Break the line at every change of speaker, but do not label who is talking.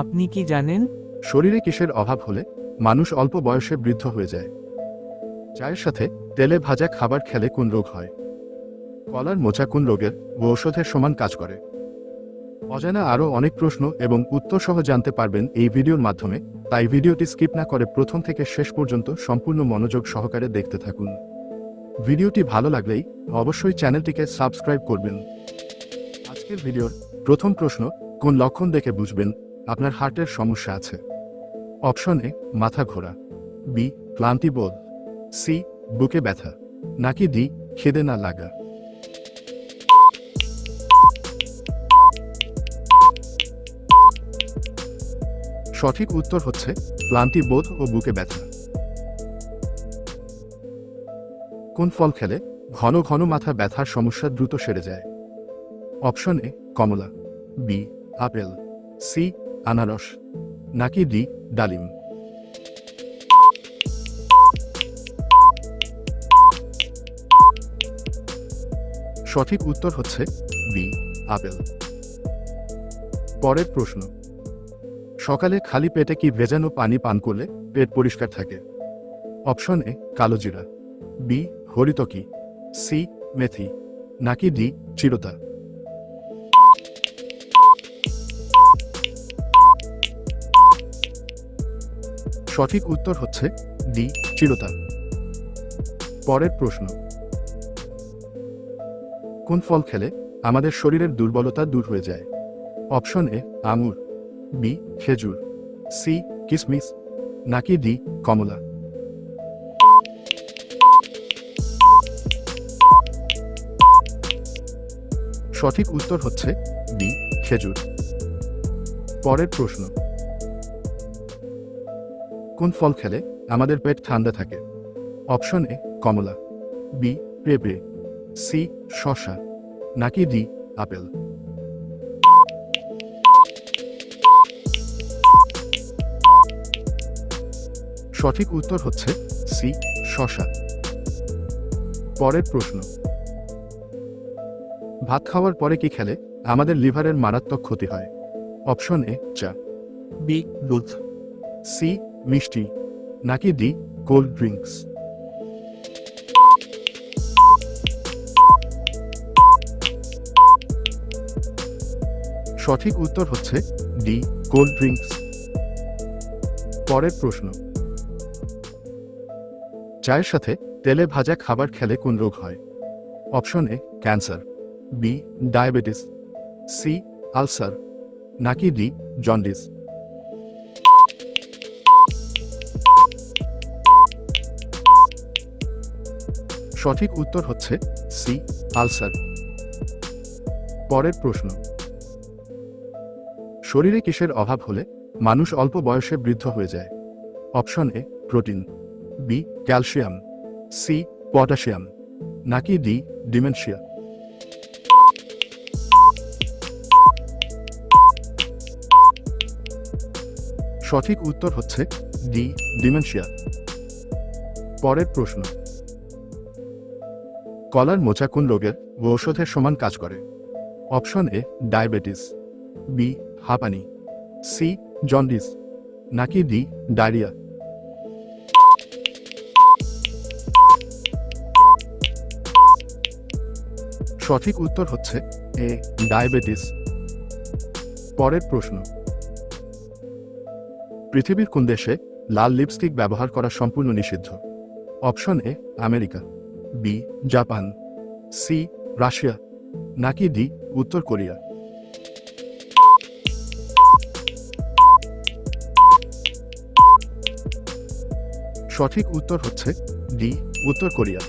আপনি কি জানেন?
শরীরে কিসের অভাব হলে মানুষ অল্প বয়সে বৃদ্ধ হয়ে যায়? চায়ের সাথে তেলে ভাজা খাবার খেলে কোন রোগ হয়? কলার মোচা কোন রোগের ও ঔষধের সমান কাজ করে? অজানা আরও অনেক প্রশ্ন এবং উত্তর সহ জানতে পারবেন এই ভিডিওর মাধ্যমে, তাই ভিডিওটি স্কিপ না করে প্রথম থেকে শেষ পর্যন্ত সম্পূর্ণ মনোযোগ সহকারে দেখতে থাকুন। ভিডিওটি ভালো লাগলেই অবশ্যই চ্যানেলটিকে সাবস্ক্রাইব করবেন। আজকের ভিডিওর প্রথম প্রশ্ন, কোন লক্ষণ দেখে বুঝবেন আপনার হার্টের সমস্যা আছে? অপশন এ, মাথা ঘোরা, বি, ক্লান্তি বোধ, সি, বুকে ব্যথা, নাকি ডি, খিদে না লাগা। সঠিক উত্তর হচ্ছে ক্লান্তি বোধ ও বুকে ব্যথা। কোন ফল খেলে ঘন ঘন মাথা ব্যথার সমস্যা দ্রুত সেরে যায়? অপশন এ, কমলা, বি, আপেল, সি, আনারস, নাকি ডি, ডালিম। সঠিক উত্তর হচ্ছে বি, আপেল। পরের প্রশ্ন, সকালে খালি পেটে কি ভেজানো পানি পান করলে পেট পরিষ্কার থাকে? অপশন এ, কালোজিরা, বি, হরিতকি, সি, মেথি, নাকি ডি, চিরতা। সঠিক উত্তর হচ্ছে ডি, চিরতা। পরের প্রশ্ন, কোন ফল খেলে আমাদের শরীরের দুর্বলতা দূর হয়ে যায়? অপশন এ, আঙুর, বি, খেজুর, সি, কিশমিশ, নাকি ডি, কমলা। সঠিক উত্তর হচ্ছে ডি, খেজুর। পরের প্রশ্ন, কোন ফল খেলে আমাদের পেট ঠান্ডা থাকে? অপশন এ, কমলা, বি, পেঁপে, সি, শসা, নাকি ডি, আপেল। সঠিক উত্তর হচ্ছে সি, শসা। পরের প্রশ্ন, ভাত খাওয়ার পরে কি খেলে আমাদের লিভারের মারাত্মক ক্ষতি হয়? অপশন এ, চা, বি, দুধ, সি, মিষ্টি, নাকি ডি, কোল্ড ড্রিঙ্কস। সঠিক উত্তর হচ্ছে ডি, কোল্ড ড্রিঙ্কস। পরের প্রশ্ন, চায়ের সাথে তেলে ভাজা খাবার খেলে কোন রোগ হয়? Option A, cancer, B, diabetes, C, ulcer, নাকি ডি, জন্ডিস। সঠিক উত্তর হচ্ছে সি, আলসার। পরের প্রশ্ন, শরীরে কিসের অভাব হলে মানুষ অল্প বয়সে বৃদ্ধ হয়ে যায়? Option A, protein, B, calcium, C, potassium, নাকি ডি, ডিমেনশিয়া। সঠিক উত্তর হচ্ছে ডি, ডিমেনশিয়া। পরের প্রশ্ন, কলার মোচা কোন রোগের ও ঔষধের সমান কাজ করে? অপশন এ, ডায়াবেটিস, বি, হাঁপানি, সি, জন্ডিস, নাকি ডি, ডায়রিয়া। সঠিক উত্তর হচ্ছে এ, ডায়াবেটিস। পরের প্রশ্ন, পৃথিবীর কোন দেশে লাল লিপস্টিক ব্যবহার করা সম্পূর্ণ নিষিদ্ধ? Option A, America, B, Japan, C, Russia, নাকি ডি, উত্তর কোরিয়া। সঠিক উত্তর হচ্ছে ডি, উত্তর কোরিয়া।